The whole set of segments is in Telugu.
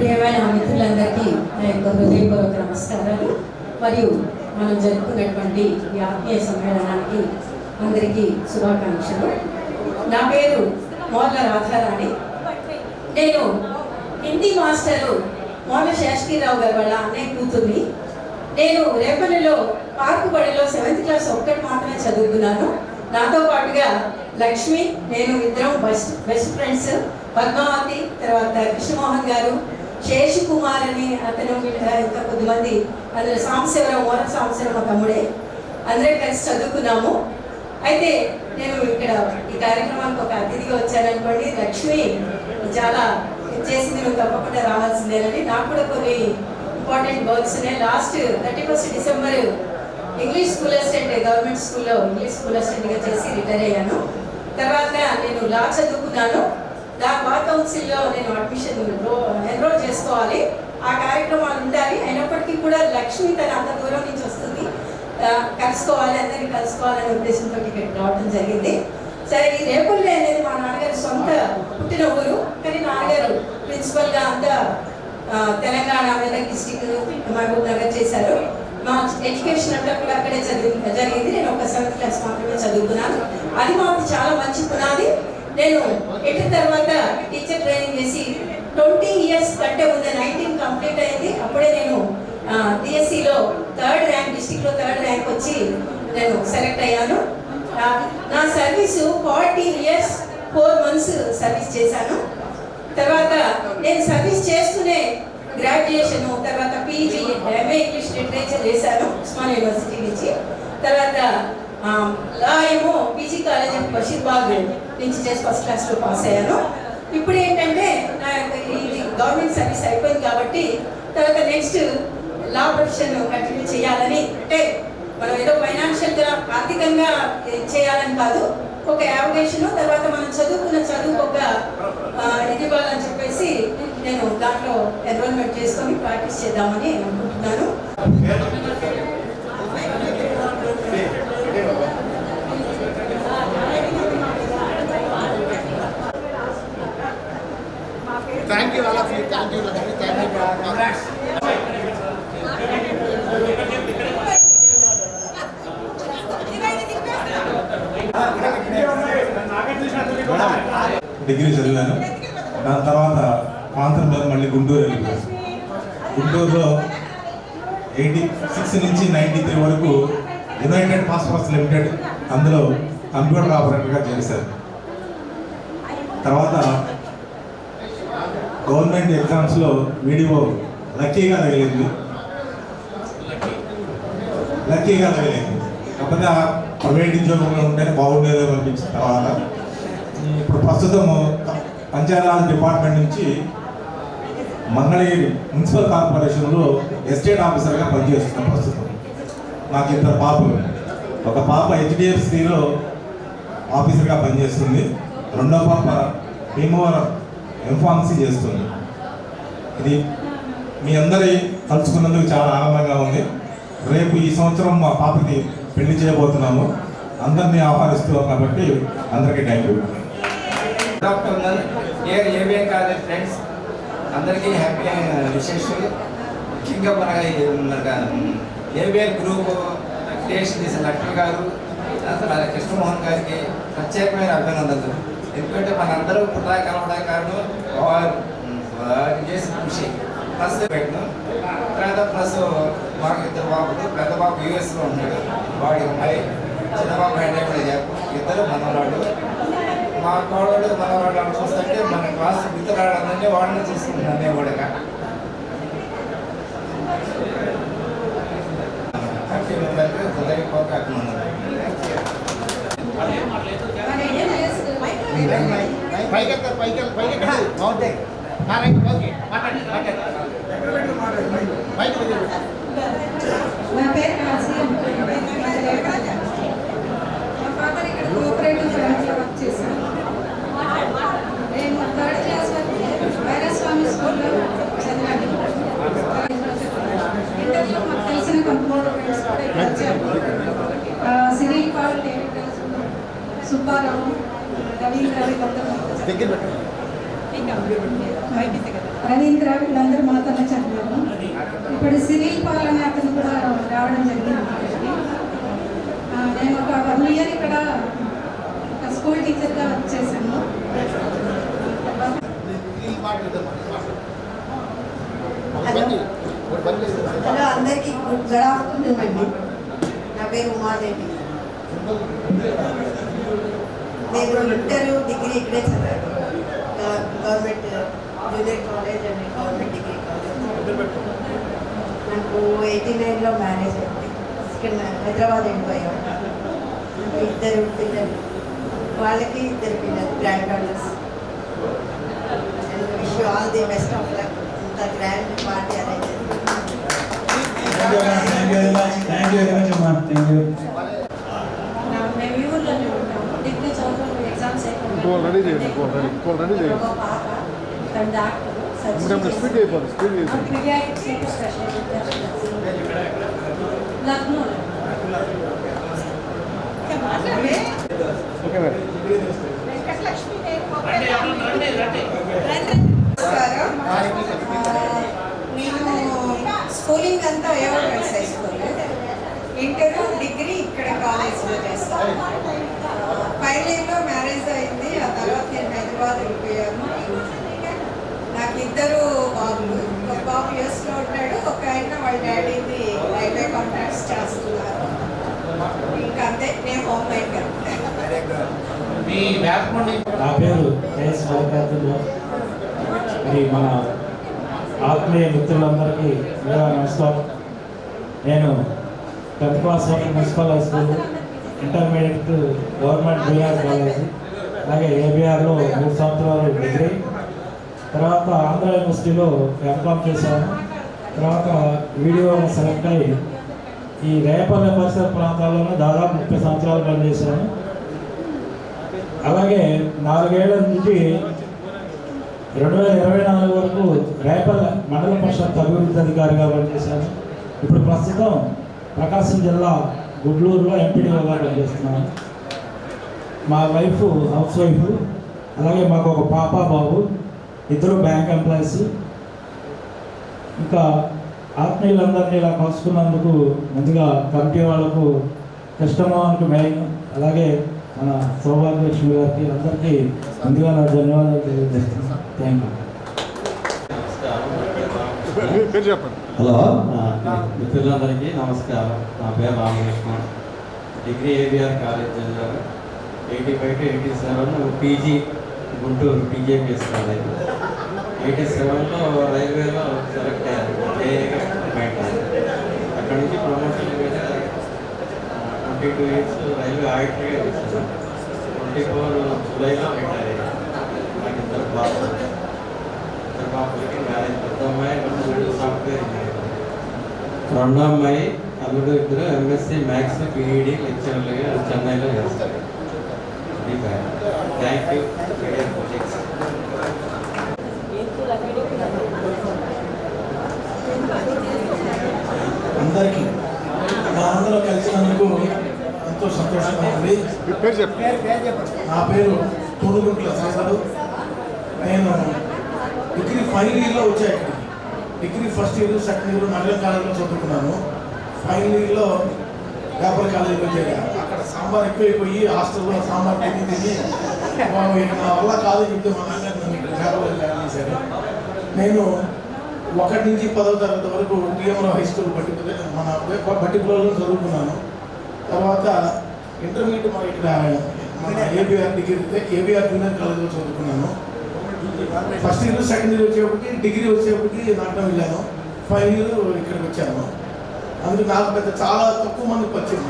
ప్రియమైన మిత్రులందరికీ నా యొక్క హృదయపూర్వక నమస్కారాలు మరియు మనం జరుపుకున్నటువంటి ఈ ఆత్మీయ సమ్మేళనానికి అందరికీ శుభాకాంక్షలు. నా పేరు మోర్ల రాధారాణి. నేను హిందీ మాస్టరు మోర్ల శాస్త్రీరావు గారు వాళ్ళ అన్నయ్య కూతుర్ని. నేను రేపల్లిలో పార్కు బడిలో 7th క్లాస్ ఒక్కటి మాత్రమే చదువుకున్నాను. నాతో పాటుగా లక్ష్మి, నేను ఇద్దరం బెస్ట్ ఫ్రెండ్స్. పద్మావతి, తర్వాత కృష్ణమోహన్ గారు, శేషకుమార్ అని అతను, ఇంకా కొద్దిమంది, అందులో సాంబశివరావు, మోర సాంబశివరావు మా తమ్ముడే, అందరం కలిసి చదువుకున్నాము. అయితే నేను ఇక్కడ ఈ కార్యక్రమానికి ఒక అతిథిగా వచ్చాననుకోండి. లక్ష్మి చాలా చేసింది, నువ్వు తప్పకుండా రావాల్సిందేనని. నాకు కూడా కొన్ని ఇంపార్టెంట్ వర్క్స్ ఉన్నాయి. Last 31st December English school assistant, government స్కూల్లో ఇంగ్లీష్ స్కూల్ అసిస్టెంట్గా చేసి రిటైర్ అయ్యాను. తర్వాత నేను లా చదువుకున్నాను. లా బార్ కౌన్సిల్లో నేను అడ్మిషన్ ఎన్రోల్ చేసుకోవాలి, ఆ కార్యక్రమాలు ఉండాలి. అయినప్పటికీ కూడా లక్ష్మి తన అంత దూరం నుంచి వస్తుంది, కలుసుకోవాలి, అందరినీ కలుసుకోవాలనే ఉద్దేశంతో ఇక్కడికి రావడం జరిగింది. సరే, ఈ రేపల్లి అనేది మా నాన్నగారి సొంత పుట్టిన ఊరు, కానీ నాన్నగారు ప్రిన్సిపల్గా అంతా తెలంగాణ మెదక్ డిస్టిక్ మహబూబ్ నగర్ చేశారు. మా ఎడ్యుకేషన్ అంతా కూడా అక్కడే జరిగింది. నేను ఒక 7th క్లాస్ మాత్రమే చదువుకున్నాను. అది మాకు చాలా మంచి పునాది. నేను ఎట్టిన తర్వాత టీచర్ ట్రైనింగ్ చేసి 20 years కంటే ముందే 19 కంప్లీట్ అయింది. అప్పుడే నేను డిఎస్సిలో 3rd ర్యాంక్, డిస్టిక్లో 3rd ర్యాంక్ వచ్చి నేను సెలెక్ట్ అయ్యాను. నా సర్వీసు 40 years 4 months సర్వీస్ చేశాను. తర్వాత నేను సర్వీస్ చేస్తూనే గ్రాడ్యుయేషన్, తర్వాత పీజీ, ఎంఏ ఇంగ్లీష్ లిటరేచర్ చేశాను ఉస్మానియా యూనివర్సిటీ నుంచి. తర్వాత లా ఏమో పీజీ కాలేజ్ ఆఫ్ బషీర్బాగ్ నుంచి చేసి 1st క్లాస్లో పాస్ అయ్యాను. ఇప్పుడు ఏంటంటే నా యొక్క ఇది గవర్నమెంట్ సర్వీస్ అయిపోయింది కాబట్టి తర్వాత నెక్స్ట్ లా ప్రొఫెషన్ కంటిన్యూ చేయాలని, అంటే మనం ఏదో ఫైనాన్షియల్గా ఆర్థికంగా చేయాలని కాదు, ఒక యావగేషన్, తర్వాత మనం చదువుకున్న చదువు ఒక ఇది ఇవ్వాలని చెప్పేసి నేను దాంట్లో ఎన్రోల్మెంట్ చేసుకొని ప్రాక్టీస్ చేద్దామని అనుకుంటున్నాను. Thank you all of you. Thank you, Lakshmi. Thank you. Congrats. Degree చదివాను. దాని తర్వాత ఆంధ్రప్రదేశ్ మళ్ళీ గుంటూరు వెళ్ళిపోయాను. గుంటూరులో 86 నుంచి 93 వరకు యునైటెడ్ ఫాస్ఫరస్ లిమిటెడ్ అందులో కంప్యూటర్ ఆపరేటర్గా చేశారు. తర్వాత గవర్నమెంట్ ఎగ్జామ్స్లో వీడియో లక్కీగా తగిలింది. కాకపోతే ఆ ప్రైవేట్ ఉద్యోగంలో ఉంటేనే బాగుండేదో అనిపించిన తర్వాత ఇప్పుడు ప్రస్తుతం పంచాయతీరాజ్ డిపార్ట్మెంట్ నుంచి మంగళగిరి మున్సిపల్ కార్పొరేషన్లో ఎస్టేట్ ఆఫీసర్గా పనిచేస్తున్నాను. ప్రస్తుతం నాకు 2 పాపలు. ఒక పాప HDFCలో ఆఫీసర్గా పనిచేస్తుంది, రెండో పాప భీమవరం ఎంఫార్మసీ చేస్తుంది. ఇది మీ అందరి కలుసుకున్నందుకు చాలా ఆనందంగా ఉంది. రేపు ఈ సంవత్సరం మా పాపకి పెళ్లి చేయబోతున్నాము. అందరినీ ఆహ్వానిస్తున్నాం కాబట్టి అందరికీ thank you. Good afternoon dear ABN college friends, అందరికీ హ్యాపీ విశేషాలు. ముఖ్యంగా మన ఏబిఎన్ గ్రూప్ క్రియేషన్ చేసిన లక్ష్మి గారు, అసలు కృష్ణమోహన్ గారికి ప్రత్యేకమైన అభినందనలు. ఎందుకంటే మనందరూ పుట్టా కలవడానికి కారణం వారు చేసిన కృషి. ప్లస్ పెట్టినాం. తర్వాత ప్లస్ మాకు 2 బాబులు. పెద్ద బాబు యూఎస్లో ఉన్నాడు, వాడి అమ్మాయి. చిన్న బాబు హైదరాబాద్, ఇద్దరు మనవాళ్ళు. మా కోడలు మనవాళ్ళు చూస్తుంటే మన క్లాస్ మిత్రురాళ్ళందరినీ వాడిని చూసుకుంటున్నాను నేను కూడా. హృదయపూర్వక అభినందనలు. బాగుంటాయి. నా పేరు కాశీ. మా ఫాదర్ ఇక్కడ కోఆపరేటివ్ బ్యాంక్లో వర్క్ చేశాను. నేను 3rd క్లాస్ వరకు వైరస్వామి స్కూల్లో చదివాను. ఇంటర్లో మాకు తెలిసిన కంప్యూటర్ ఫ్రెండ్స్ కూడా ఇక్కడ వచ్చారు. సినీ పాల్, సుబ్బారావు, రవీంద్ర, వీళ్ళందరూ. రవీంద్ర వీళ్ళందరూ మాతోనే చదివారు. ఇప్పుడు సిరిల్ పాలన అతను కూడా రావడం జరిగింది. నేను ఒక 1 year ఇక్కడ ఒక స్కూల్ టీచర్గా చేశాను. హలో అందరికీ గుడ్ ఆఫ్టర్నూన్ అండి. నా పేరు ఉమాదేవి. నేను ఇంటర్ డిగ్రీ ఇక్కడే చదివాను. Government junior college and government degree college. నాకు 89లో మ్యారేజ్ అయింది. ఇక్కడ హైదరాబాద్ వెళ్ళిపోయాం. నాకు 2 పిల్లలు, వాళ్ళకి 2 పిల్లలు, grand daughters. And wish you all the best of luck. ఇంత గ్రాండ్ పార్టీ అరేంజ్ చేసి మేము ఈ ఊర్లోనే ఉంటాము. డిగ్రీ చదువుకుని ఎగ్జామ్స్ నేను స్కూలింగ్ అంతా ఏవో హై స్కూల్, ఇంటర్ డిగ్రీ ఇక్కడ కాలేజ్లో చేస్తాను. ఫైనల్ ఇయర్లో మ్యారేజ్ అయింది. ఆ తర్వాత నేను హైదరాబాద్ వెళ్ళిపోయాను. నాకు 2 బాబులు. ఒక బాబు యూఎస్లో ఉంటాడు, ఒక ఆయన వాళ్ళ డాడీది రైల్వే కాంట్రాక్ట్స్ చేస్తున్నారు. ఇంకా అంతే, నేను హోమ్ మేకర్. నా పేరు కేఎస్ మల్లికార్జున. మరి మన ఆత్మీయ మిత్రులందరికీ నమస్కారం. నేను 10th క్లాస్ వరకు municipal high school, intermediate government BR college, అలాగే ఏబిఆర్లో 3 సంవత్సరాలు డిగ్రీ. తర్వాత ఆంధ్ర యూనివర్సిటీలో ఎంకామ్ చేశాను. తర్వాత వీడియోలో సెలెక్ట్ అయ్యి ఈ రేపల్లె పరిసర ప్రాంతాల్లోనే దాదాపు 30 సంవత్సరాలు పనిచేశాను. అలాగే 4 ఏళ్ల నుంచి 2024 వరకు రేపల్లె మండల పరిషత్ అభివృద్ధి అధికారిగా పనిచేశాను. ఇప్పుడు ప్రస్తుతం ప్రకాశం జిల్లా గుడ్లూరులో ఎంపీడీఓగా పనిచేస్తున్నాను. మా వైఫ్ హౌస్ వైఫ్, అలాగే మాకు ఒక పాప బాబు, 2 బ్యాంక్ ఎంప్లాయీస్. ఇంకా ఆత్మీయులందరినీ ఇలా కలుసుకున్నందుకు ముందుగా కమిటీ వాళ్ళకు, కృష్ణమోహన్కు మెయిన్, అలాగే మన సౌభాగ్యలక్ష్మి గారికి అందరికీ ముందుగా నా ధన్యవాదాలు తెలియజేస్తున్నాను. Thank you. హలో మిత్రులందరికీ నమస్కారం. నా పేరు రామకృష్ణ. డిగ్రీ ఏబిఆర్ కాలేజ్ చదివాను. 85 to 87 PG Guntur TJPS college. 87లో రైల్వేలో సెలెక్ట్ అయ్యారు. అక్కడ నుంచి ప్రమోషన్ మీద 22 years రైల్వే ఆడిటర్గా చేశాను. 24 జూలైలో రిటైర్ అయ్యాను. నాకు 2 పాపలకి మ్యారేజ్. పెద్ద అమ్మాయి సాఫ్ట్వేర్ ఇంజనీర్, 2వ అమ్మాయి అల్లుడు 2 ఎంఎస్సీ మ్యాథ్స్ పీఈడి లెక్చరర్లుగా చెన్నైలో చేస్తారు. Thank you. అందరికీ మా అందరూ కలిసినందుకు ఎంతో సంతోషంగా ఉంది. నా పేరు తోడుగుంట్ల శ్రీధరు. నేను డిగ్రీ ఫైనల్ ఇయర్లో వచ్చాను. Degree first year, second year నగరం కాలేజీలో చదువుకున్నాను. ఫైనల్ ఇయర్లో పేపర్ కాలేజీలో చేరాను. అక్కడ సాంబార్ ఎక్కువైపోయి హాస్టల్లో సాంబార్ తిని నా వల్ల కాదు చెప్తే మా నాన్నగారు నన్ను ఇక్కడ పేపర్లో జాయిన్ చేశారు. నేను 1 నుంచి 10వ తరగతి వరకు టీఎంరావు హై స్కూల్ బట్టిపులలో చదువుకున్నాను. తర్వాత ఇంటర్మీడియట్ మన ఇక్కడ మన ఏబిఆర్ జూనియర్ కాలేజీలో చదువుకున్నాను. ఫస్ట్ ఇయర్, సెకండ్ ఇయర్ వచ్చేప్పటికి, డిగ్రీ వచ్చేప్పటికి నాటం వెళ్ళాను. ఫైనల్ ఇయర్ ఇక్కడికి వచ్చాను. అందుకు నాకు చాలా తక్కువ మంది పరిచయం.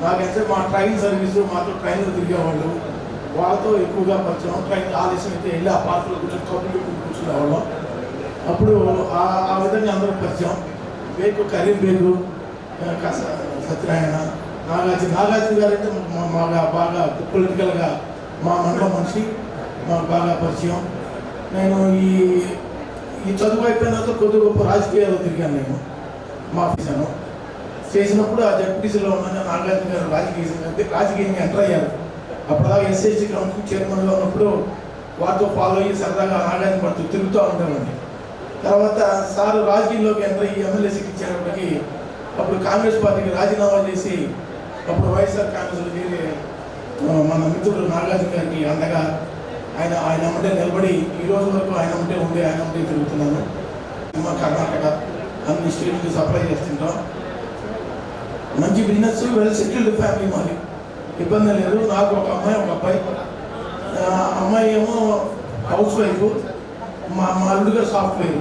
నాకైతే మా ట్రైన్ సర్వీసు, మాతో ట్రైన్లో తిరిగేవాళ్ళు, వాళ్ళతో ఎక్కువగా పరిచయం. ట్రైన్ ఆలస్యం అయితే వెళ్ళి ఆ పార్కులో కూర్చునేవాళ్ళం. అప్పుడు ఆ విధంగా అందరూ పరిచయం. బేకు కరీం బేగు, సత్యనారాయణ, నాగార్జున గారు అయితే బాగా పొలిటికల్గా మా మండలం మనిషి, మాకు బాగా పరిచయం. నేను ఈ చదువు అయిపోయిన తర్వాత కొద్ది గొప్ప రాజకీయాల్లో తిరిగాను. నేను మాఫీసాను చేసినప్పుడు ఆ జడ్పీసీలో ఉన్న నాగార్జున గారు రాజకీయంగా ఎంటర్ అయ్యారు. అప్పటిదాకా ఎస్ఐసి కౌన్సిల్ చైర్మన్గా ఉన్నప్పుడు వారితో ఫాలో అయ్యి సరదాగా నాగార్జున పడుతూ తిరుగుతూ ఉంటామండి. తర్వాత సార్ రాజకీయంలోకి ఎంటర్ అయ్యి ఎమ్మెల్యే సీట్ ఇచ్చేటప్పటికి అప్పుడు కాంగ్రెస్ పార్టీకి రాజీనామా చేసి అప్పుడు వైఎస్ఆర్ కాంగ్రెస్లో చేరి మన మిత్రుడు నాగార్జున గారికి అండగా ఆయన అమ్మటే నిలబడి ఈ రోజు వరకు ఆయన అమ్మటే ఉండి ఆయన అమ్మటే తిరుగుతున్నాను. మా కర్ణాటక అన్ని స్టేట్కి సప్లై చేస్తుంటాం. మంచి బిజినెస్, వెల్ సెటిల్డ్ ఫ్యామిలీ మాది, ఇబ్బంది లేదు. నాకు ఒక అమ్మాయి ఒక అబ్బాయి. అమ్మాయి ఏమో హౌస్ వైఫ్, మా అల్లుడు గారు సాఫ్ట్వేర్,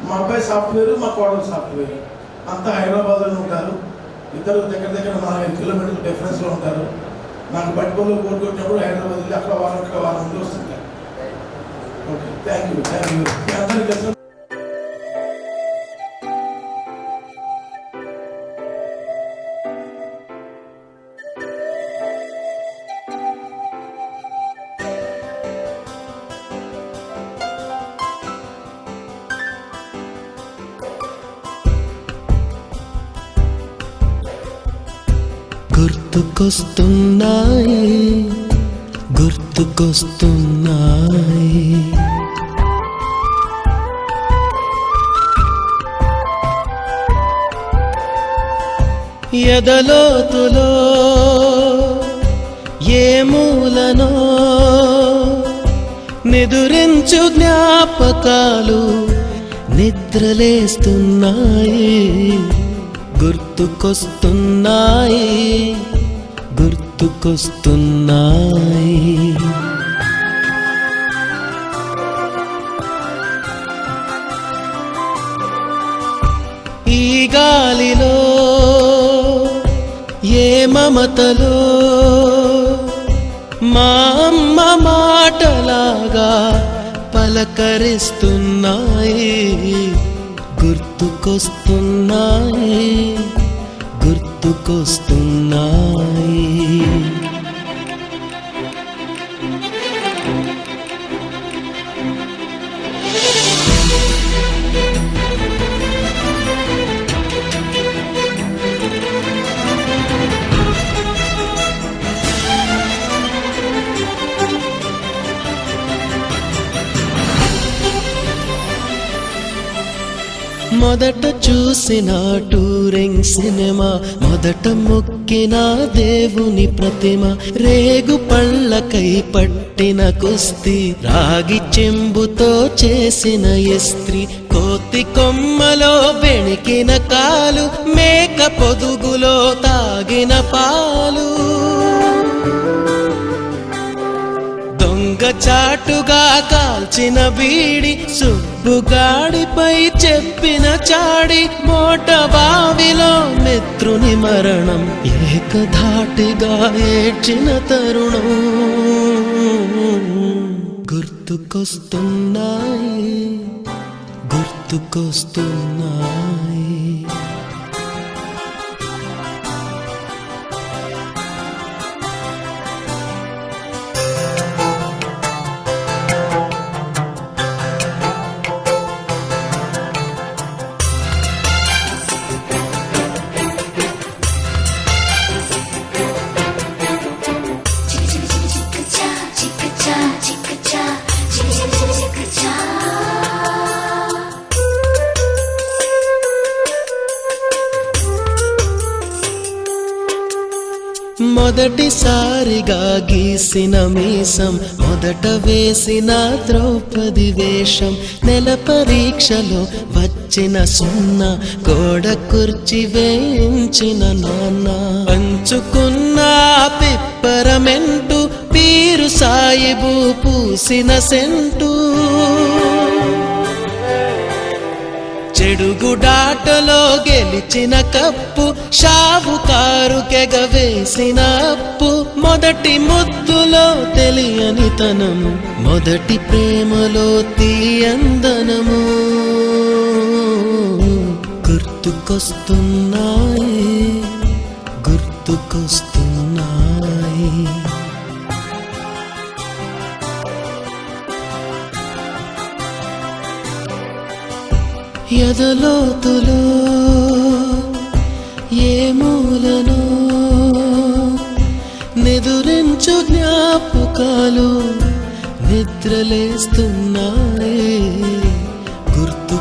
మా అబ్బాయి సాఫ్ట్వేర్, మా కోడలు సాఫ్ట్వేర్. అంతా హైదరాబాద్లో ఉంటారు. ఇద్దరు దగ్గర దగ్గర 4-5 కిలోమీటర్ల డిఫరెన్స్లో ఉంటారు. నాకు బట్టిపల్లిలో కోర్టు కొట్టినప్పుడు హైదరాబాద్ వెళ్ళి అక్కడ వారం ముందు వస్తుంటారు. Okay, thank you. మీ అందరికీ గుర్తుకొస్తున్నాయి ఎదలోతులో ఏ మూలనో నిదురించు జ్ఞాపకాలు నిద్రలేస్తున్నాయి. గుర్తుకొస్తున్నాయి. ఈ గాలిలో ఏ మమతలో మా అమ్మ మాటలాగా పలకరిస్తున్నాయి. గుర్తుకొస్తున్నాయి. మొదట చూసిన టూరింగ్ సినిమా, మొదట మొక్కిన దేవుని ప్రతిమ, రేగు పళ్ళకై పట్టిన కుస్తీ, రాగి చెంబుతో చేసిన ఇస్త్రీ, కోతి కొమ్మలో బెణికిన కాలు, మేక పొదుగులో తాగిన పాలు, దొంగ చాటుగా కాల్చిన బీడి, సుబ్బుగాడిపై చెప్పిన చాడి, మోట బావిలో మిత్రుని మరణం, ఏకధాటిగా ఏడ్చిన తరుణం. గుర్తుకొస్తున్నాయి. మొదటిసారిగా గీసిన మీసం, మొదట వేసిన ద్రౌపది వేషం, నెల పరీక్షలో వచ్చిన సున్నా, గోడ కుర్చీ వేయించిన నాన్న, పంచుకున్న పిప్పరమెంటు, పీరు సాయిబు పూసిన సెంటు, చెడుగుడాటలో గెలిచిన కప్పు, షావుకారు కెగవేసిన అప్పు, మొదటి ముద్దులో తెలియని తనము, మొదటి ప్రేమలో తీయందనము. గుర్తుకొస్తున్నాయి. ఎదలోతులో ఏ మూలనో నిదురించు జ్ఞాపకాలు నిద్రలేస్తున్నాయి. గుర్తు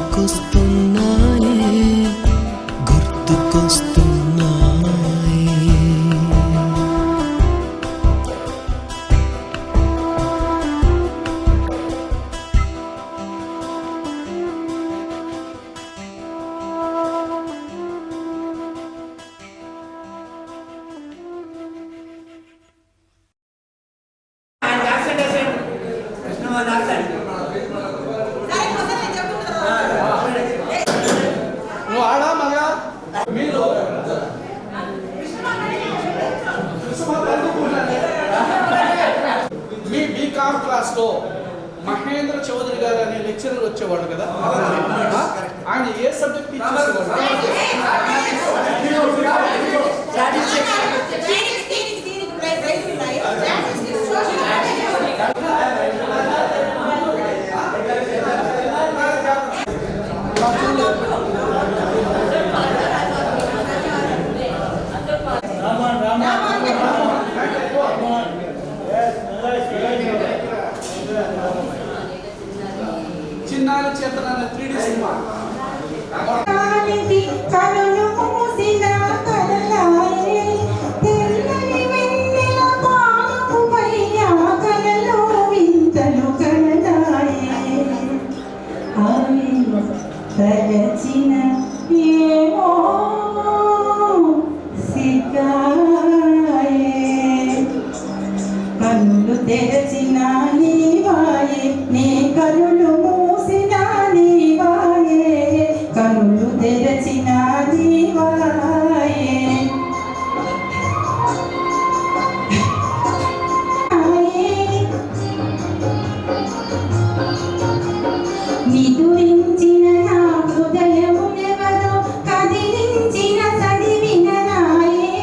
క్లాస్లో మహేంద్ర చౌదరి గారు అనే లెక్చరర్ వచ్చేవాడు కదా, ఆయన ఏ సబ్జెక్ట్ టీచర్? చిన్నారి చేతన 3D సినిమా. కన్నులు తెరచిన నీవాయే, నీ కనులు మూసిన నీవాయే, కనులు తెరచిన నీవాయే. నిదురించిన నా హృదయమునెవరో కదిలించిన చదివిన నాయే,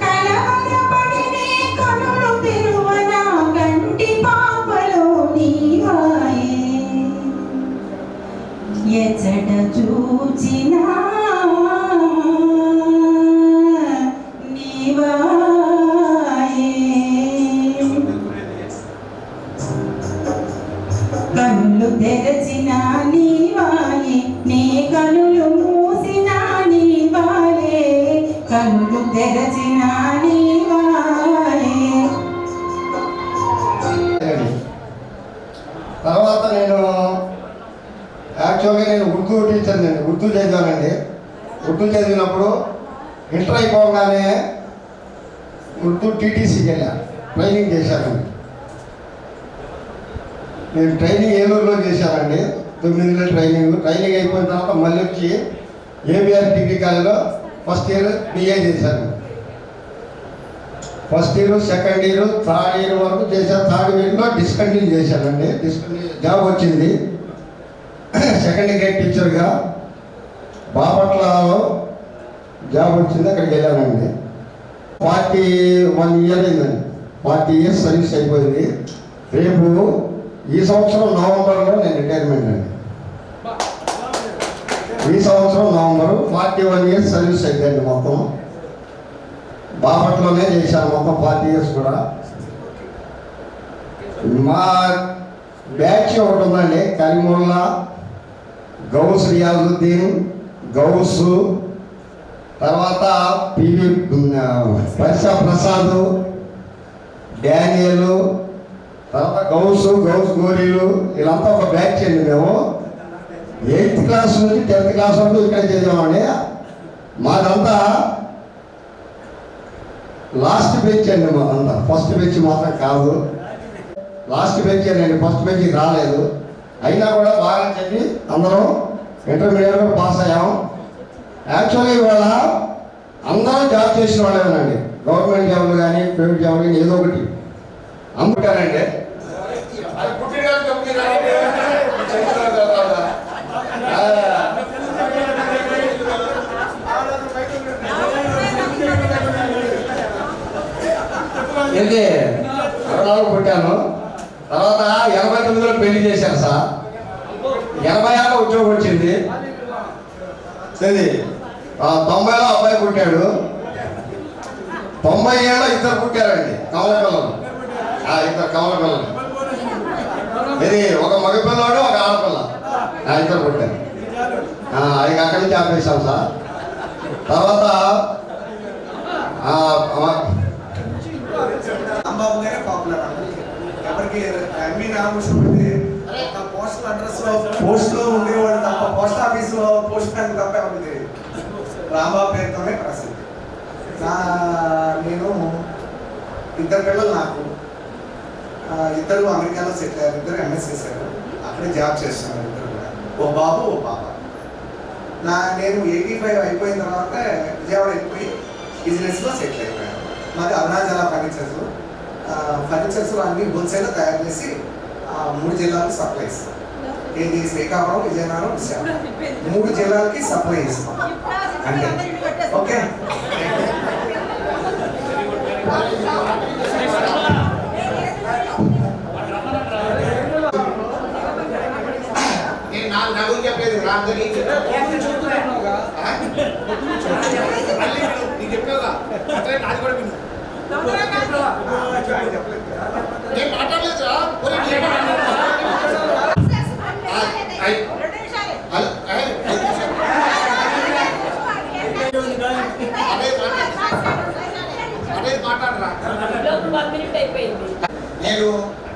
కలవరపడినే కనులు తెరువన గంటి పాపలో నీవాయే. ఎచ్చట చూచినా నీవాయే, కన్నులు తెరచిన నీవాయే, నీ కనులు మూసిన నీవాయే, కన్నులు తెరచిన నీవాయే. తర్వాత నేను యాక్చువల్గా నేను ఉర్దూ టీచర్ అండి, ఉర్దూ చదివానండి. ఉర్దూ చదివినప్పుడు ఇంటర్ అయిపోగానే ఉర్దూ టీటీసీకి వెళ్ళా, ట్రైనింగ్ చేశానండి. నేను ట్రైనింగ్ ఏలూరులో చేశానండి, 9 నెలల ట్రైనింగ్ అయిపోయిన తర్వాత మళ్ళీ వచ్చి ఏబిఆర్ డిగ్రీ కాలేజ్లో ఫస్ట్ ఇయర్ బిఏ చేశాను. First year, second year, third year వరకు చేశాను. థర్డ్ ఇయర్లో డిస్కంటిన్యూ చేశానండి. జాబ్ వచ్చింది సెకండ్ గ్రేడ్ టీచర్గా బాపట్లలో జాబ్ వచ్చింది. అక్కడికి వెళ్ళానండి. 41 ఇయర్ అయిందండి. 40 ఇయర్స్ సర్వీస్ అయిపోయింది. రేపు ఈ సంవత్సరం నవంబర్లో నేను రిటైర్మెంట్ అండి. ఈ సంవత్సరం నవంబర్ 41 ఇయర్స్ సర్వీస్ అయిపోయింది. మొత్తం బాపట్లోనే చేశాను మొత్తం 40 ఇయర్స్ కూడా. మా బ్యాచ్ ఒకటి ఉందండి, కరీముల్లా, గౌస్ రియాజుద్దీన్, గౌసు, తర్వాత పివి పరిసా ప్రసాద్, డానియలు, తర్వాత గౌస్ గోరీలు, వీళ్ళంతా ఒక బ్యాచ్ అండి. మేము 8th క్లాస్ నుంచి 10th క్లాస్ వరకు ఇక్కడ చదివామండి. మాదంతా లాస్ట్ బెంచ్ అండి, మాదంతా ఫస్ట్ బెంచ్ మాత్రం కాదు, లాస్ట్ బెంచ్ అండి. ఫస్ట్ బెంచ్కి రాలేదు, అయినా కూడా బాగా చదివి అందరం ఇంటర్మీడియట్ కూడా పాస్ అయ్యాం. యాక్చువల్గా ఇవాళ అందరం జాబ్ చేసిన వాళ్ళేనండి, గవర్నమెంట్ జాబ్లు కానీ ప్రైవేట్ జాబ్లు కానీ ఏదో ఒకటి అమ్ముతారండి. ఇది 64 పుట్టాను. తర్వాత 89లో పెళ్లి చేశాను సార్. 86లో ఉద్యోగం వచ్చింది. సరే 90లో అబ్బాయి పుట్టాడు. 97లో ఇద్దరు పుట్టారండి, కమల పిల్లలు. ఇద్దరు కమల పిల్లలు. ఇది ఒక మగ పిల్లవాడు, ఒక ఆడపిల్ల, ఇద్దరు పుట్టారు. అది అక్కడి నుంచి ఆపేశాం సార్. తర్వాత రాంబాబు గారే పాపులర్. ఎవరికి అన్ని నామోషం అంటే పోస్టల్ అడ్రస్ లో పోస్ట్లో ఉండేవాడు తప్ప, పోస్ట్ ఆఫీస్ లో పోస్ట్ మ్యాన్ తప్ప ఎవరికి తెలియదు. రాంబాబు పేరుతోనే ప్రసిద్ధి. నేను ఇద్దరు పిల్లలు, నాకు ఇద్దరు అమెరికాలో సెటిల్ అయ్యారు, ఇద్దరు ఎంఎస్ చేశారు, అక్కడే జాబ్ చేస్తున్నారు ఇద్దరు కూడా, ఓ బాబు ఓ పాప. నేను 85 అయిపోయిన తర్వాత విజయవాడ వెళ్ళిపోయి బిజినెస్లో సెటిల్ అయిపోయాను. మాది అరుణాచల ఫర్నిచర్స్ అన్ని హోల్సేల్లో తయారు చేసి 3 జిల్లాలకు సప్లై ఇస్తాం. ఏది శ్రీకాకుళం, విజయనగరం, విశాఖ 3 జిల్లాలకి సప్లై ఇస్తాం అంటే ఓకే. నేను నాకు చెప్పలేదు రాజధాని నీకు చెప్పేదా అంటే నాది కూడా విను. నేను మాట్లాడలేదురా నేను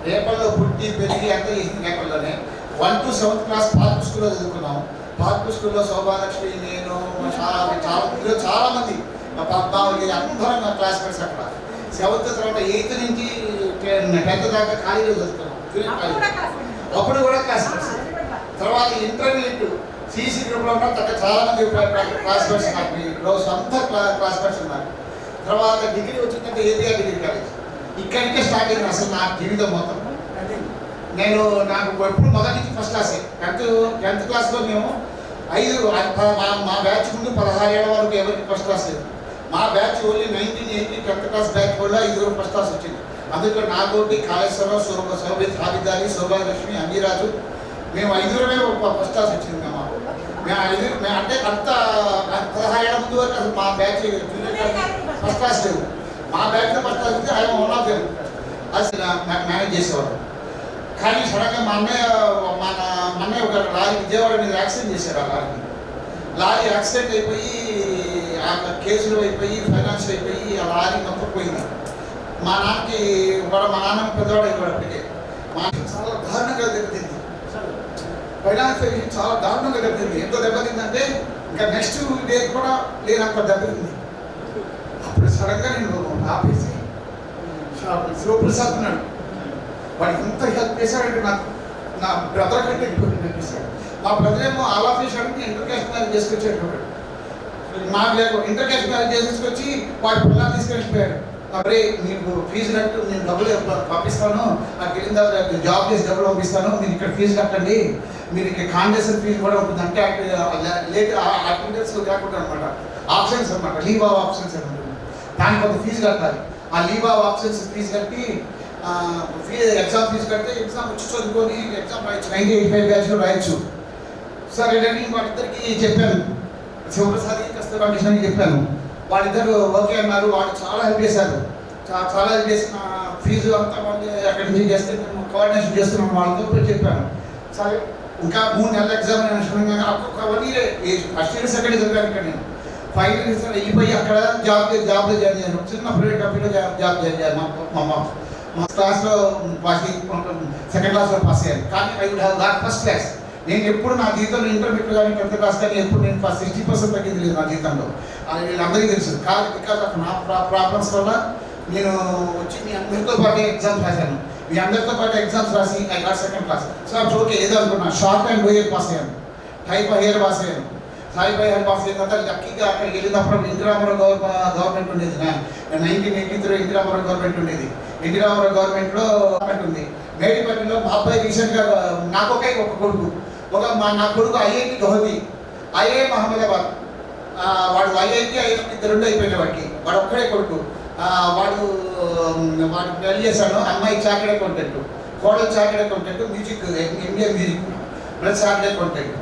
రేపల్లో పుట్టి పెరిగి అంతా చేసిన రేపల్లోనే 1 to 7th క్లాస్ పార్క్ స్కూల్లో చదువుకున్నాం. పార్క్ స్కూల్లో శోభాలక్ష్మి, నేను చాలా మంది మా పద్మావతి అందరం నా క్లాస్మేట్స్ అక్కడ. 7th తర్వాత 8th నుంచి 10th దాకా కాలేజీలో చదువుకున్నాం. అప్పుడు కూడా క్లాస్మేట్స్. తర్వాత ఇంటర్మీడియట్ సిసి గ్రూప్లో ఉన్న చాలా మంది క్లాస్మేట్స్ నాకు రోజు అంతా క్లాస్మేట్స్ ఉన్నారు. తర్వాత డిగ్రీ వచ్చిందంటే ఏబిఆర్ డిగ్రీ కాలేజ్ ఇక్కడికే స్టార్ట్ అయింది అసలు నా జీవితం మొత్తం. నాకు ఎప్పుడు మొదటి నుంచి ఫస్ట్ క్లాసే. 10th క్లాస్లో మేము 5 మా బ్యాచ్ ముందు 16 ఏళ్ళ వరకు ఎవరికి ఫస్ట్ క్లాస్ లేదు. మా batch only 1980 10th class batch కూడా 5 ఫస్ట్ క్లాస్ వచ్చింది. అందులో నాగోటి, కాళేశ్వరరావు, శోభిత్, హాబిదారి, శోభాలక్ష్మి, అమీరాజు మేము 5 ఫస్ట్ క్లాస్ వచ్చింది. మేము అంటే అంత 16 ఏళ్ళ ముందు వరకు అసలు మా బ్యాచ్ ఫస్ట్ క్లాస్ లేవు. మా బ్యాచ్లో ఫస్ట్ క్లాస్ అయితే ఆయన వన్ ఆఫ్ దెమ్ అసలు మేనేజ్ చేసేవాడు. కానీ సడన్గా మా అన్నయ్య ఒక లారీ విజయవాడ మీద యాక్సిడెంట్ చేశారు. ఆ లారీ యాక్సిడెంట్ అయిపోయి ఆ కేసులు అయిపోయి ఫైనాన్స్ అయిపోయి ఆ లారీ మొత్తం పోయింది. మా నాన్న పెద్దవాడు అయిపోయాడు. అప్పటికే మా చాలా దారుణంగా దెబ్బతింది. ఫైనాన్స్ చాలా దారుణంగా దెబ్బతింది. ఎంతో దెబ్బతిందంటే ఇంకా నెక్స్ట్ డే కూడా లేనంత దెబ్బతింది. అప్పుడు సడన్గా నేను ఆపేసి శివప్రసాద్ ఉన్నాడు, వాడికి ఎంత హెల్ప్ చేశాడంటే నాకు నా బ్రదర్ కంటే ఎక్కువ హెల్ప్ చేశాడు. మా బ్రదర్ ఏమో ఆల్ ఆఫ్ చేశాడంటే ఇంటర్ క్యాస్ట్ మ్యారేజ్ చేసుకొచ్చేటప్పుడు నాకు ఇంటర్ క్యాస్ట్ మ్యారేజ్ చేసుకొచ్చి వాడి పిల్లలు తీసుకెళ్ళిపోయాడు. అప్పుడే మీకు ఫీజు కట్టు, నేను డబ్బులు పంపిస్తాను, నాకు వెళ్ళిన తర్వాత జాబ్ చేసి డబ్బులు పంపిస్తాను, మీరు ఇక్కడ ఫీజు కట్టండి, మీరు ఇక్కడ కాండేషన్ ఫీజు కూడా ఉంటుంది. అంటే లేట్ యాక్టివిటీస్ కాకుండా అనమాట, ఆప్షన్స్ అనమాట, లీవ్ ఆఫ్ ఆప్షన్స్ అని ఉంటుంది. దానికి కొంత ఫీజు కట్టాలి. ఆ లీవ్ ఆఫ్ ఆప్షన్స్ ఫీజు కట్టి ఎగ్జామ్ ఫీజు కడితే ఎగ్జామ్ వచ్చి చదువుకొని ఎగ్జామ్ రాయొచ్చు. 1985 బ్యాచ్లో రాయొచ్చు. సరే నేను వాళ్ళిద్దరికి చెప్పాను, శివప్రసాద్కి కష్ట కండిషన్ చెప్పాను. వాళ్ళిద్దరు ఓకే అన్నారు. వాళ్ళు చాలా హెల్ప్ చేశారు. చాలా హెల్ప్ చేసిన ఫీజు అంతా వాళ్ళు అక్కడి నుంచి చేస్తే మేము కోఆర్డినేషన్ చేస్తున్నాం వాళ్ళతో చెప్పాను. సరే ఇంకా 3 నెలల ఎగ్జామినేషన్ ఒక్కొక్క 1 year first year second year చదివాను. ఇక్కడ నేను ఫైనల్ ఇయర్ వెళ్ళిపోయి అక్కడ జాబ్లో జాయిన్ అయ్యాను. చిన్న ప్రైవేట్ కంపెనీలో జాబ్ జాయిన్ అయ్యాను. మా క్లాస్లో సెకండ్ క్లాస్లో పాస్ అయ్యాను. కానీ I would have got first class. నేను ఎప్పుడు నా జీవితంలో ఇంటర్మీడియట్ కానీ 10th క్లాస్ కానీ ఎప్పుడు నేను 60% తగ్గింది లేదు నా జీవితంలో. వీళ్ళందరికీ తెలుసు. కాదు బికాజ్ ఆఫ్ నా ప్రాబ్లమ్స్ వల్ల నేను వచ్చి మీ అందరితో పాటు ఎగ్జామ్స్ రాశాను. మీ అందరితో పాటు ఎగ్జామ్స్ రాసి I got second class. So okay ఏదో అనుకున్నా. షార్ట్ అండ్ లోయర్ పాస్ అయ్యాను, టైప్ హైయర్ పాస్ అయ్యాను. టైప్ హైయర్ పాస్ అయిన తర్వాత లక్కీగా అక్కడికి వెళ్ళినప్పుడు ఇందిరామరావు గవర్నమెంట్ ఉండేది. 1983 ఇందిరామరావు గవర్నమెంట్ ఉండేది. ఇందిరామరావు గవర్నమెంట్లో గవర్నమెంట్ ఉంది. మేడిపల్లిలో మా అబ్బాయి రీసెంట్గా నాకు ఒక కొడుకు నా కొడుకు ఐఐటి గౌహతి, ఐఐఎం అహ్మదాబాద్. వాడు ఐఐటి ఇద్దరు అయిపోయిన వాడికి. వాడు ఒక్కడే కొడుకు. వాడు పెళ్లి చేశాను. అమ్మాయి చార్టెడ్ అకౌంటెంట్, కోడలు chartered accountant, music MA music plus chartered accountant.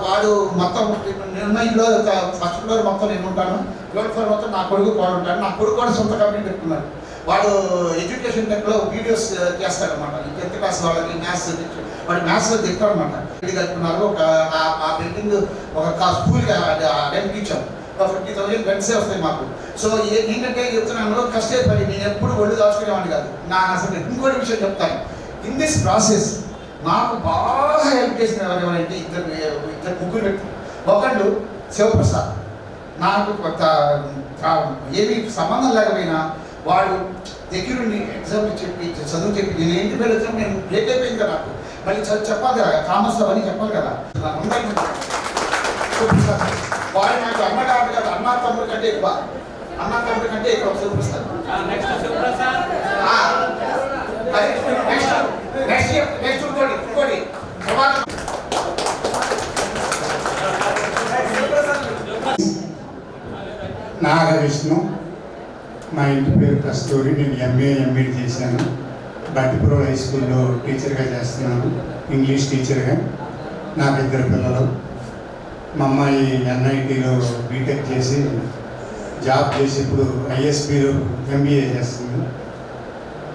వాడు మొత్తం నిర్ణయంలో ఫస్ట్ ఫ్లోర్ మొత్తం నేను ఉంటాను, గ్రౌండ్ ఫ్లోర్ మొత్తం నా కొడుకు కోడలు ఉంటాను. నా కొడుకు కూడా సొంత కంపెనీ పెట్టుకున్నాడు. వాడు ఎడ్యుకేషన్ టెక్లో వీడియోస్ చేస్తాడు అనమాట. 10th క్లాస్ వాళ్ళకి మ్యాథ్స్ వాడు మ్యాథ్స్లో చెప్తాడు అనమాట. ఇది కట్టుకున్నారు. ఆ బిల్డింగ్ ఒక స్కూల్కి అడెంపించాం. 50,000 రెంట్సే వస్తాయి మాకు. సో ఏంటంటే చెప్తున్నాను, కష్టే పని. నేను ఎప్పుడు ఒళ్ళు దాచుకునేవాడిని కాదు. అసలు ఇంకోటి విషయం చెప్తాను. ఇన్ దిస్ ప్రాసెస్ నాకు బాగా హెల్ప్ చేసిన ఎవరంటే ఇద్దరు ముగ్గురు వ్యక్తులు. ఒకళ్ళు శివప్రసాద్. నాకు ఏమీ సంబంధం లేకపోయినా వాడు దగ్గరుండి ఎగ్జామ్ చెప్పి చదువు చెప్పి నేను ఏంటి పేరు వచ్చాను. నేను బ్రేక్ అయిపోయింది కదా, నాకు మళ్ళీ చెప్పాలి కదా, కామర్స్లో అవన్నీ చెప్పాలి కదా. వాడు నాకు అన్న కాదు కదా, అన్న తమ్ముడు కంటే ఎక్కువ, శివప్రసాద్. నెక్స్ట్ ఇంకోటి నాగవిష్ణు, మా ఇంటి పేరు కస్తూరి. నేను ఎంఏ చేశాను. బట్టిపురం హై స్కూల్లో టీచర్గా చేస్తున్నాను, ఇంగ్లీష్ టీచర్గా. నాకు 2 పిల్లలు. మా అమ్మాయి ఎన్ఐటీలో బీటెక్ చేసి జాబ్ చేసి ఇప్పుడు ఐఎస్బీలో ఎంబీఏ చేస్తుంది.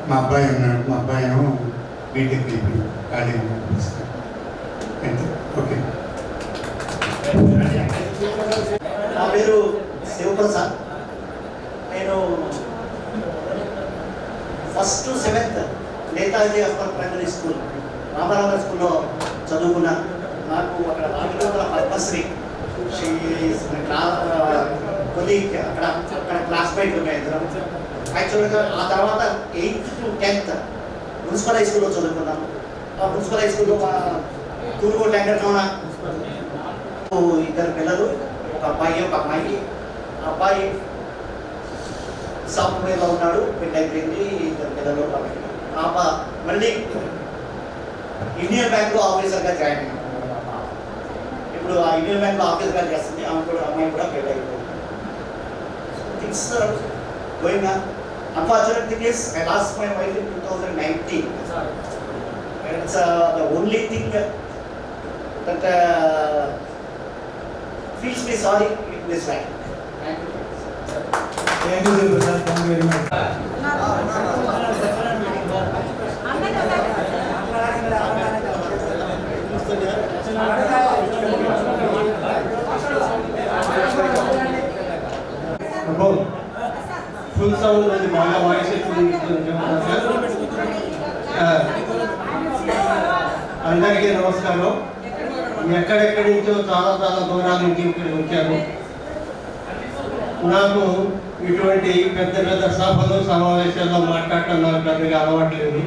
మా అబ్బాయి ఉన్నాడు. మా అబ్బాయి ఏమో బీటెక్ అయిపోయి ఖాళీ అంతే. ఓకే. నా పేరు శివప్రసాద్. నేను 1st to 7th Netaji upper primary school Ramarao స్కూల్లో చదువుకున్నా. నాకు అక్కడ రాజకీయ పద్మశ్రీ కొలీగ్ అక్కడ క్లాస్మేట్ ఉన్నాయి ఇద్దరం. యాక్చువల్గా ఆ తర్వాత 8th to 10th municipal high స్కూల్లో చదువుకున్నాను. ఆ మున్సిపల్ హై స్కూల్లో మా తూరుగోడు వెంకటరమణ 2 పిల్లలు, ఒక అబ్బాయి ఒక అమ్మాయి. అబ్బాయి సాఫ్ట్వేర్లో ఉన్నాడు, పెళ్ళి అయిపోయింది, 2 పిల్లలు. పాప మళ్ళీ ఇండియన్ బ్యాంక్లో ఆఫీసర్గా జాయిన్ అయ్యింది. ఇప్పుడు ఆ ఇండియన్ బ్యాంక్లో ఆఫీసర్గా చేస్తుంది. అమ్మాయి కూడా పెళ్ళి అయిపోయింది. Things going on. Unfortunate thing is, I lost my wife in 2019. It's the only thing that feels me sorry in this life. Thank you. Thank you, sir. Thank you very much. Full sound ఉంది, బాగా వాయిస్ అందరికీ నమస్కారం. ఎక్కడెక్కడి నుంచో చాలా దూరాల నుంచి ఇక్కడికి వచ్చారు. నాకు ఇటువంటి పెద్ద సభలు సమావేశాల్లో మాట్లాడటం నాకు పెద్దగా అలవాట్లేదు.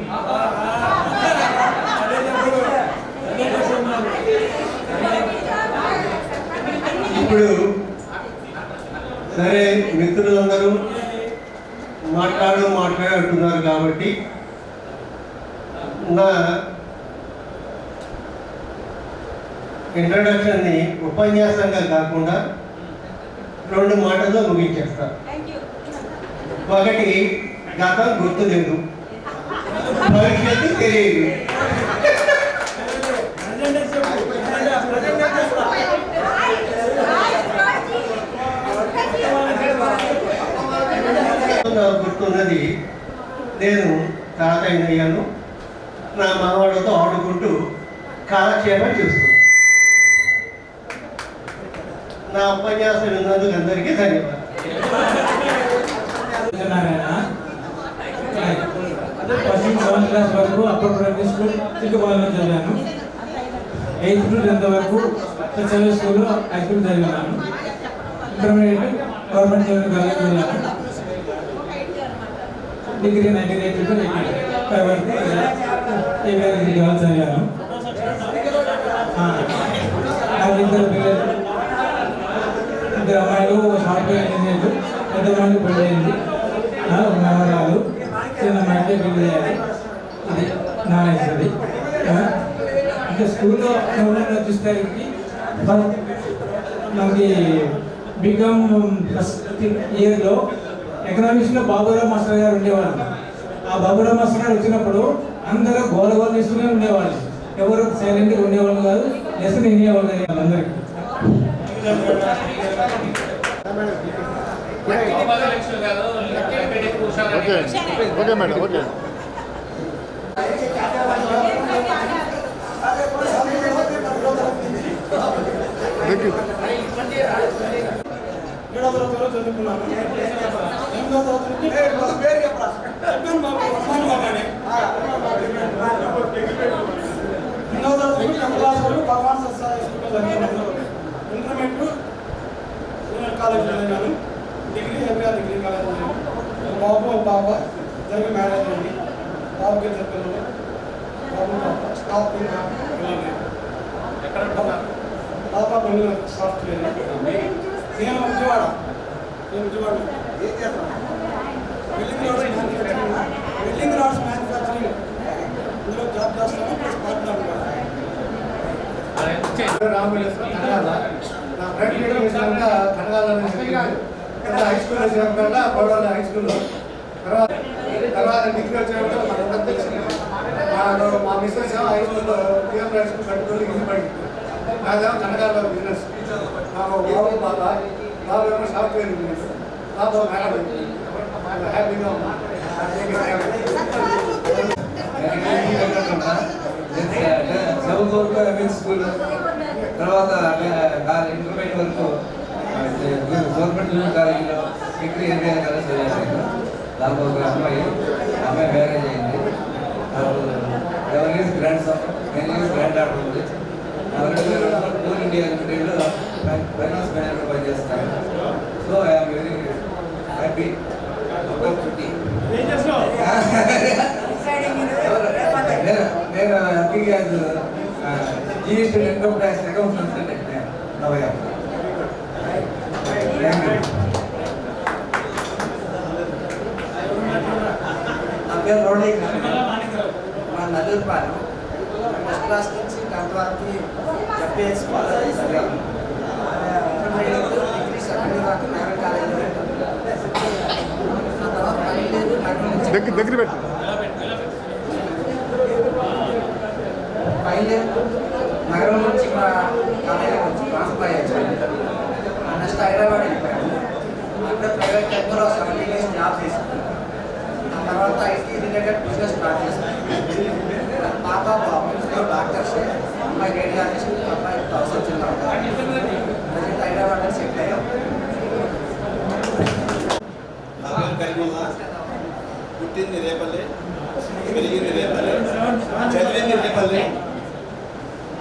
ఇప్పుడు సరే, మిత్రులందరూ మాట్లాడుతున్నారు కాబట్టి నా ఇంట్రడక్షన్ని ఉపన్యాసంగా కాకుండా 2 మాటల్లో ముగించేస్తాను. ఒకటి, గతం గుర్తులేదు, భవిష్యత్తు తెలియదు. గుర్తున్నది, నేను తాతయ్యను నా మనవాళ్ళతో ఆడుకుంటూ కాలక్షేపం చేస్తున్నాను. నా ఉపన్యాసం విన్నందుకు అందరికీ ధన్యవాదాలు. ఫస్ట్ 7th క్లాస్ వరకు అప్పర్ ప్రైమరీ స్కూల్ చిక్కపాలెంలో చదివాను. 8th to 10th వరకు చదివే స్కూల్లో హై స్కూల్ చదివాను. ఇంటర్మీడియట్ గవర్నమెంట్ జూనియర్ కాలేజ్ చదివాను. డిగ్రీ 1980 to 85 వరకు ఏవిఆర్ డిగ్రీ కాలేజ్ చదివాను. నాకు 2 పిల్లలు, 2 అమ్మాయిలు సాఫ్ట్వేర్ ఇంజనీర్లు, పెద్ద అమ్మాయిలు పెళ్ళి అయింది. మనవరాలు, చిన్న అమ్మాయికి పెళ్లి చేయాలి. ఇది నా ఇస్తుంది. ఇంకా స్కూల్లో చూసేసరికి మనకి బీకామ్ ఫస్ట్ ఇయర్లో ఎకనామిక్స్లో బాబురావు మాస్టర్ గారు ఉండేవాళ్ళు. ఆ బాబురావు మాస్టర్ గారు వచ్చినప్పుడు అందరూ గోల తీసుకునే ఉండేవాళ్ళు. ఎవరు సైలెంట్గా ఉండేవాళ్ళు కాదు, లెసన్ వినేవాళ్ళు అందరికీ. Okay madam, okay. Thank you. 7వ తరగతిలో చదువుకున్నాను. 8వ తరగతి క్లాస్ వరకు భగవాన్ సత్సాయి స్కూల్లో చదివాను. ఇంటర్మీడియట్ జూనియర్ కాలేజ్ చదివాను. డిగ్రీ ఏవిఆర్ డిగ్రీ కాలేజ్ చదివాను. బాబు పాప, ఇద్దరికి మ్యారేజ్ అయింది. బాబుకి 2 పిల్లలు, బాబు పాప స్టాఫ్ పిల్లలు. పాప పిల్లలు సాఫ్ట్వేర్. నేను విజయవాడ బిల్డింగ్ రాడ్స్ మ్యానుఫ్యాక్చరింగ్ అందులో జాబ్ చేస్తాను ప్లస్ పార్ట్నర్ రామేశ్వరం కనగాల నా ప్రాక్టికల్ చేసినాక కనగాలని హై స్కూల్ వచ్చినాక కోడల హై స్కూల్లో తర్వాత డిగ్రీ వచ్చినాక మనందరూ తెలిసింది మా మిస్సెస్ హై స్కూల్లో పిఎం హై స్కూల్ కట్టుకొని ఇది పడింది నాదేమో కనగాల బిజినెస్ నాకు బాబు బాబు ఏమో సాఫ్ట్వేర్ ఇంజనీర్ బాబు మ్యారేజ్ హ్యాపీగా స్కూల్ తర్వాత ఇంటర్మీడియట్ వరకు గవర్నమెంట్ జూనియర్ కాలేజీలో డిగ్రీ ఎన్టీఆర్ కాలేజ్ చదివాను. దాంట్లో ఒక అమ్మాయి మ్యారేజ్ అయింది. ఎవరి గ్రాండ్ సన్ గ్రాండ్ డాటర్ ఉంది. 2002 కోల్ ఇండియా లిమిటెడ్లో ఫైనాన్స్ మేనేజర్ పనిచేస్తాను. సో ఐఎమ్ వెరీ హ్యాపీ నేను హ్యాపీగా జిఎస్టీ ఇన్కమ్ ట్యాక్స్ అకౌంట్ నవయా. నా పేరు రోడ్లీ మా నల్లూరుపాలెం. ఫస్ట్ క్లాస్ నుంచి 10th వరకు జపిఎస్ కాలేజ్ చదివాను. డిగ్రీ సెకండ్ ఇయర్ వరకు నగర కాలేజీలో ఆ తర్వాత ఫైనల్ ఇయర్ దగ్గర పెట్టి ఫైనల్ ఇయర్ నగరం నుంచి మా కాలేజీకి వచ్చి ట్రాన్స్ఫర్ అయ్యాను. నెక్స్ట్ హైదరాబాద్ వెళ్ళిపోయాను. అక్కడ ప్రైవేట్ టెంపర్ 17 years జాబ్ చేశాను. ఆ తర్వాత ఐటీ రిలేటెడ్ బిజినెస్ స్టార్ట్ చేశాను. పాప బాబు డాక్టర్స్, అమ్మాయి రేడియాలజిస్ట్, అమ్మాయి వచ్చింది. ప్రజెంట్ హైదరాబాద్ సెటిల్ అయ్యాం. పుట్టింది రేపల్లె, పెరిగింది రేపల్లె, చదివింది రేపల్లె,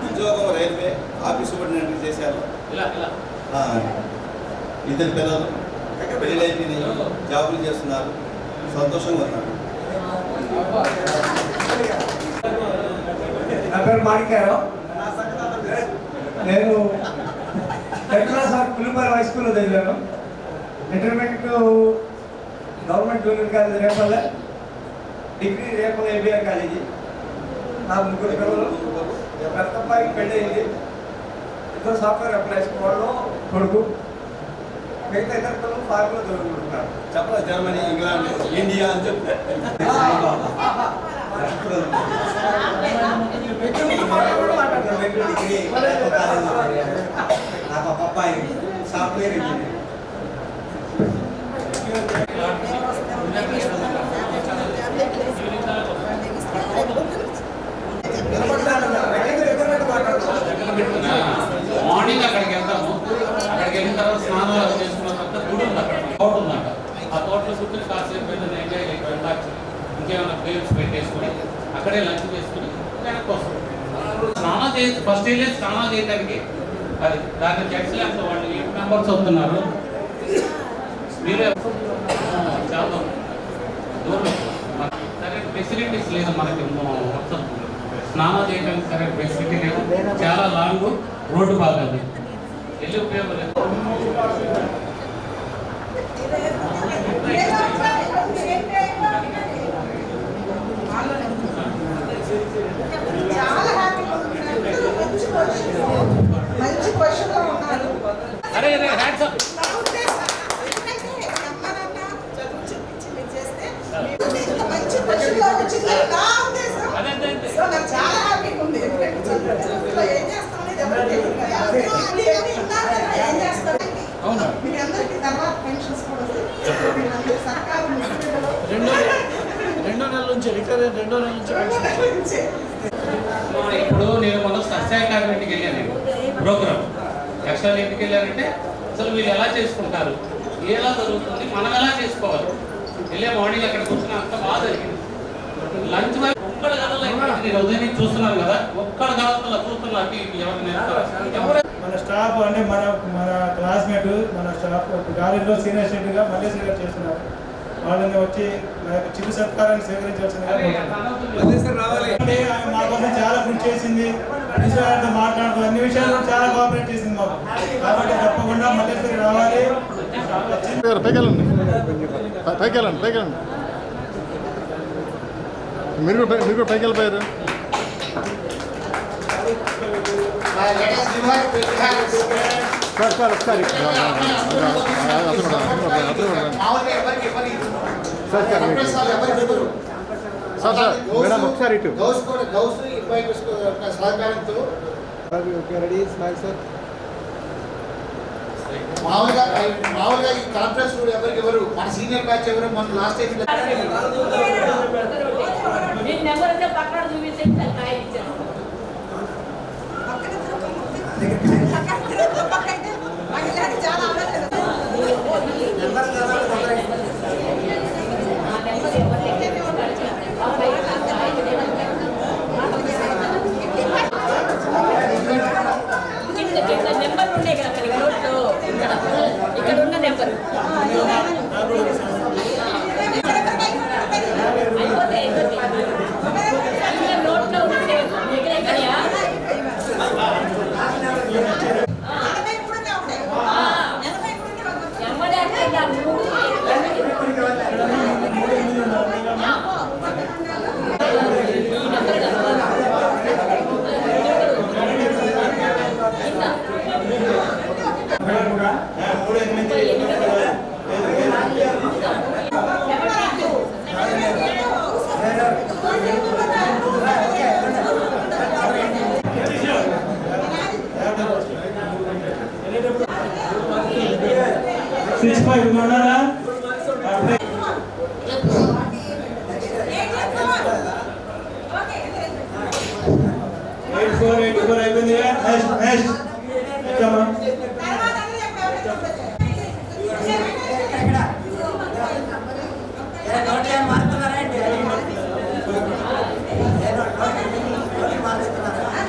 ఉద్యోగం రైల్వే ఆఫీస్ సూపరింటెండెంట్ చేశాను. ఇద్దరు పిల్లలు పెళ్ళి అయిపోయినాయి, జాబులు చేస్తున్నారు, సంతోషంగా ఉన్నారు. నా పేరు మాణిక్యారావు. నేను 10th క్లాస్ వరకు పులిపార హై స్కూల్లో చదివాను. Intermediate government junior college Repalle, degree Repalle ABR college. నా 3 పిల్లలు. పెద్ద అబ్బాయికి పెళ్ళి అయింది. ఇద్దరు సాఫ్ట్వేర్ ఎంప్లాయీస్, వాళ్ళు కొడుకు. మిగతా ఇద్దరు పిల్లలు ఫారెన్లో చదువుకుంటున్నారు. చెప్పలేదు జర్మనీ, ఇంగ్లాండ్, ఇండియా అని చెప్తే నాకు ఒక అబ్బాయి సాఫ్ట్వేర్ ఇంజనీర్. మార్నింగ్ అక్కడికి వెళ్తాము. అక్కడికి వెళ్ళిన తర్వాత స్నానాలు చేసుకున్న తర్వాత గుడి ఉంది, అక్కడ తోట ఉందంట. ఆ తోటలో కూర్చొని కాసేపు ఎంజాయ్ వెళ్ళాలి. ఇంకేమైనా ప్లేట్స్ పెట్టేసుకుని అక్కడే లంచ్ చేసుకుని వెనక్కి వస్తాం. స్నానం చేసి ఫస్ట్ వెళ్ళి స్నానం చేయడానికి అది దాన్ని జెట్స్ ల్యాబ్స్ వాళ్ళు 8 మెంబర్స్ అవుతున్నారు. మీరు చాలా దూరం సరే ఫెసిలిటీస్ లేదు మనకి. మొత్తం స్నానం చేయడానికి సరే ఫెసిలిటీ లేదు. చాలా లాంగ్ రోడ్డు బాగాలి, వెళ్ళి ఉపయోగం లేదు. మంచి పొజిషన్లో ఉన్నారు. అరే హ్యాండ్స్ అప్. మంచి పొజిషన్లో వచ్చింది నా ఉద్దేశం. సో నాకు చాలా హ్యాపీగా ఉంది. ఎందుకంటే ఏం చేస్తామనేది ఎవరికి ఏం చేస్తాం. మీ అందరికీ తర్వాత పెన్షన్స్ కూడా వస్తాయి. సర్కారు రెండో నెల నుంచి రిటైర్ అయిన 2వ నెల నుంచి ఇప్పుడు నేను మొన్న సస్య అకాడమీకి వెళ్ళాను. ప్రోగ్రామ్ ఎక్స్ట్రా ఇంటికి వెళ్ళారంటే అసలు వీళ్ళు ఎలా చేసుకుంటారు, ఎలా జరుగుతుంది, మనం ఎలా చేసుకోవాలి. వెళ్ళే మార్నింగ్ అక్కడ కూర్చున్న అంత బాగా జరిగింది. లంచ్ ఒక్కడ కదల ఉదయం చూస్తున్నాను కదా, ఒక్కడ కదల చూస్తున్నారు. మన స్టాఫ్ అంటే మన క్లాస్మేట్, మన స్టాఫ్ కాలేజీలో సీనియర్ స్టూడెంట్గా మల్లేశ్వరి గారు చేస్తున్నారు. వాళ్ళని వచ్చి నా యొక్క చిరు సత్కారాన్ని స్వీకరించాల్సిందిగా మా కోసం చాలా కృషి చేసింది. ప్రిన్సిపాల్తో మాట్లాడుతూ అన్ని విషయాలు చాలా కోఆపరేట్ చేసింది మాకు. కాబట్టి తప్పకుండా మల్లేశ్వరి రావాలి. పైకెళ్ళండి, పైకెళ్ళండి, పైకెళ్ళండి. మీరు కూడా పైకి వెళ్ళిపోయారు. సార్ ఒకసారి సార్ మేడం ఒకసారి ఇటు సహకారంతో రెడీ స్మైల్ సార్. మామూలుగా ఈ కాన్ఫరెన్స్ ఎవరికి ఎవరు మన సీనియర్ బ్యాచ్ ఎవరు మన లాస్ట్ టైం నెంబర్ ఉండే కదా ఇక్కడ ఉన్న నెంబర్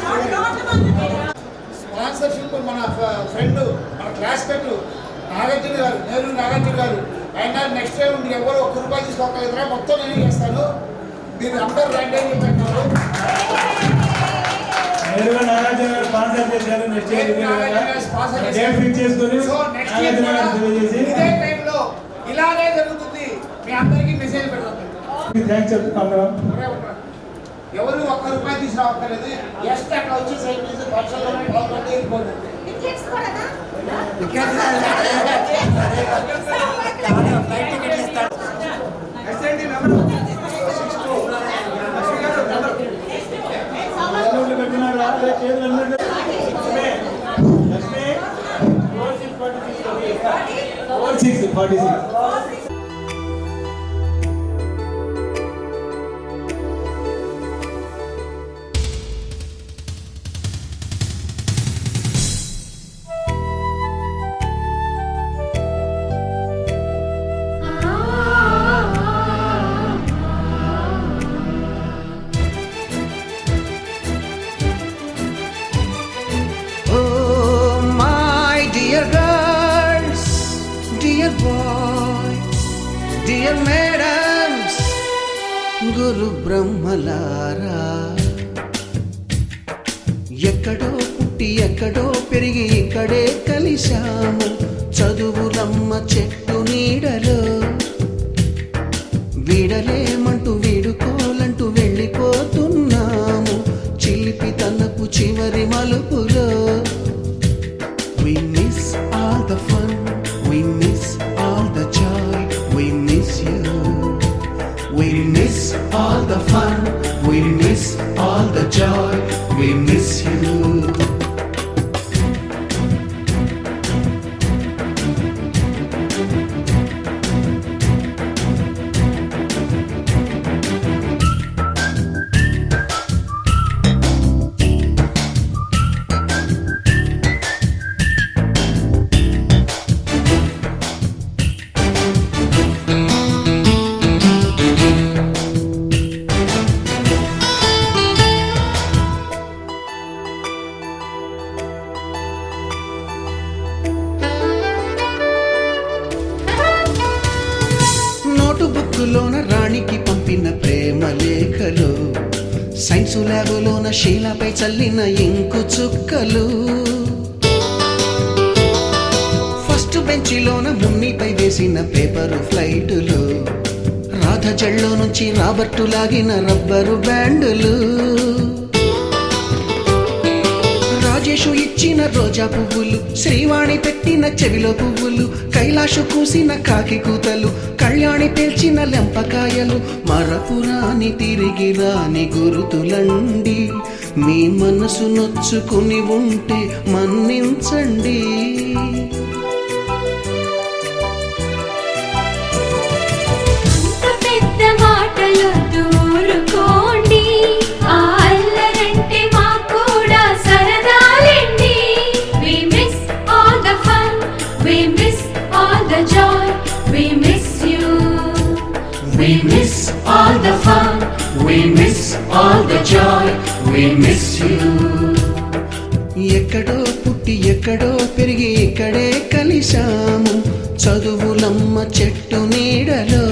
నోట్లో ఉండే స్పాన్సర్షిప్ మన ఫ్రెండ్ మన క్లాస్మేట్ నాగార్జున గారు, నేరు నాగార్జున గారు. ఆయన నెక్స్ట్ టైం మీరు ఎవరు ఒక్క రూపాయి తీసుకోగలుగుతారా, మొత్తం నేను చేస్తాను, మీరు అందరూ రండి అని చెప్పారు. ఇదే టైంలో ఇలానే జరుగుతుంది. మీ అందరికీ మెసేజ్ పెడతాను. ఎవరు ఒక్క రూపాయి తీసుకురావట్లేదు. జస్ట్ అక్కడ వచ్చి సైడ్ నుంచి పక్షంలోనే పాల్గొంటే వెళ్ళిపోతుంది. డియర్ మేడమ్స్, గురు బ్రహ్మలారా, ఎక్కడో పుట్టి ఎక్కడో పెరిగి ఇక్కడే కలిశాము. చదువులమ్మ చెట్టు నీడలో వీడలేమంటూ వీడుకోలంటూ వెళ్ళిపోతున్నాము. చిలిపి తనపు చివరి మలుపులో we miss all the fun, we miss all the joy, we miss you. We miss all the fun, we miss all the joy, we miss you. బుక్కులోన రాణికి పంపిన ప్రేమ లేఖలు, సైన్సు ల్యాబులోన శీలపై చల్లిన ఇంకు చుక్కలు, ఫస్ట్ బెంచిలోన మున్నిపై వేసిన పేపరు ఫ్లైటులు, రాధ జల్లో నుంచి రాబర్టు లాగిన రబ్బరు బ్యాండులు, రాజేషు ఇచ్చిన రోజా పువ్వులు, శ్రీవాణి పెట్టిన చెవిలో పువ్వులు, కైలాషు కూసిన కాకి కూతలు, కళ్యాణి పేల్చిన లెంపకాయలు, మరపురాని తిరిగి రాని గురుతులండి. మీ మనసు నొచ్చుకుని ఉంటే మన్నించండి. ఊరుకోండి, ఆ అల్లరంటే మాకు కూడా సరదాలండి. We miss all the fun, we miss all the joy, we miss you. We miss all the fun, we miss all the joy, we miss you. ఎక్కడో పుట్టి ఎక్కడో పెరిగి ఇక్కడే కలిశాము, చదువులమ్మ చెట్టు నీడలో.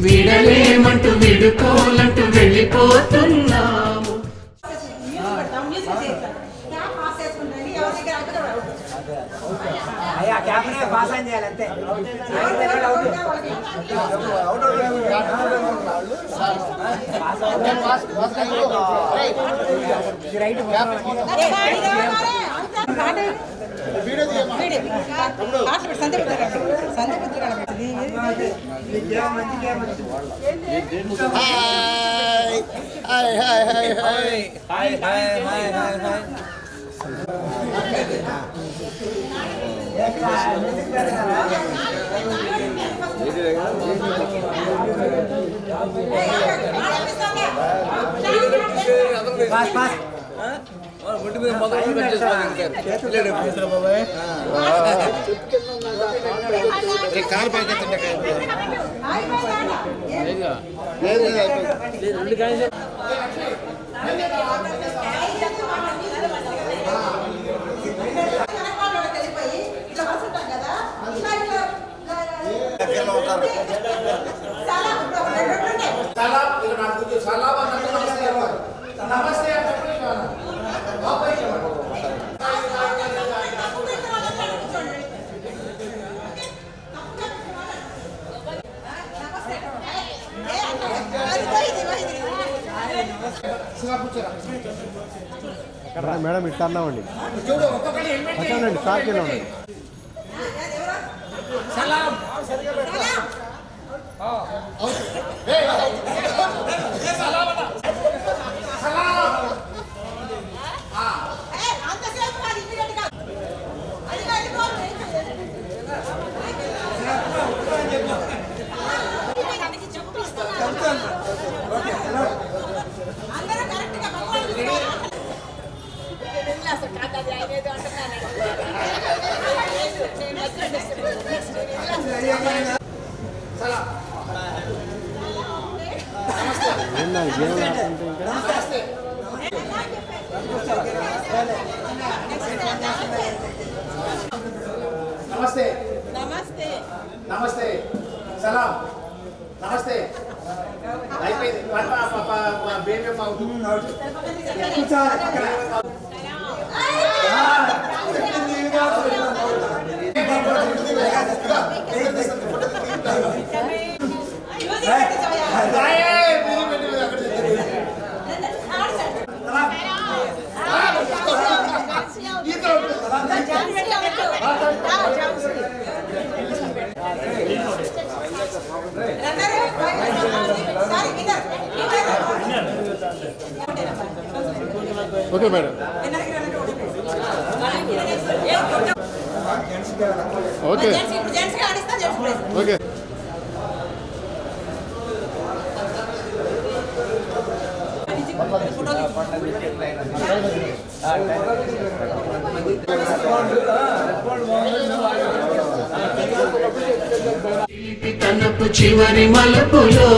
విడలేమంటూ విడుకోలంటూ వెళ్ళిపోతున్నాము. మేడం ఇట్లా అన్నామండి, వచ్చానండి సార్కి వెళ్ళండి. నమస్తే నమస్తే నమస్తే సలాం నమస్తే అయిపోయింది baby okay madam, okay okay. తనపు చివరి మలుపులో